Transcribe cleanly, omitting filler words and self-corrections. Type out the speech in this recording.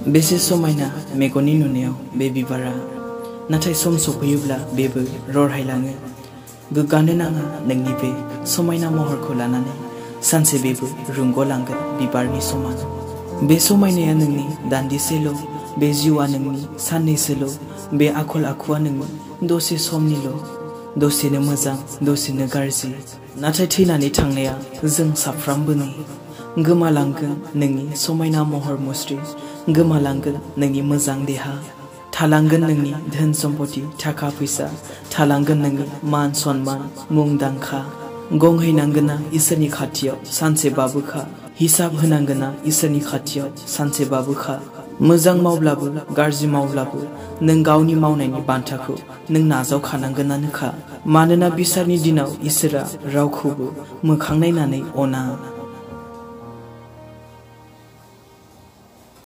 बेसे समायना मेगननि नुनायाव बे बिबारा, नाथाय सम सफैयोब्ला बेबो रहायलाङो। गोग्गानो नाङा नोंनि बे समायना महरखौ लानानै, सानसे बेबो रुंग'लांगोन बिबारनि समान। बे समायनाया नोंनि दान्दिसेल', बे जिउआ नोंनि साननैसोल', बे आखल आखुआ नोंनि दसे समनिल'। दसेनो मोजां, दसेनो गाज्रि, नाथाय थैनानै थांनाया जों साफ्रामबोनि। गोमालांगोन नोंनि समायना महर मुस्रि, गोमालांगोन नोंनि मोजां देहा, थालांगोन नोंनि धोन सम्पति थाखा फैसा, थालांगोन नोंनि मान सन्मान मुंदांखा। गंहैनांगोना इसोरनि खाथियाव सानसेबाबोखा, हिसाब होनांगोना इसोरनि खाथियाव सानसेबाबोखा। मोजां मावब्लाबो गाज्रि मावब्लाबो नों गावनि मावनायनि बान्थाखौ नों नाजावखानांगोनानोखा। मानोना बिसारनि दिनाव इसोरा रावखौबो मोखां नायनानै अना।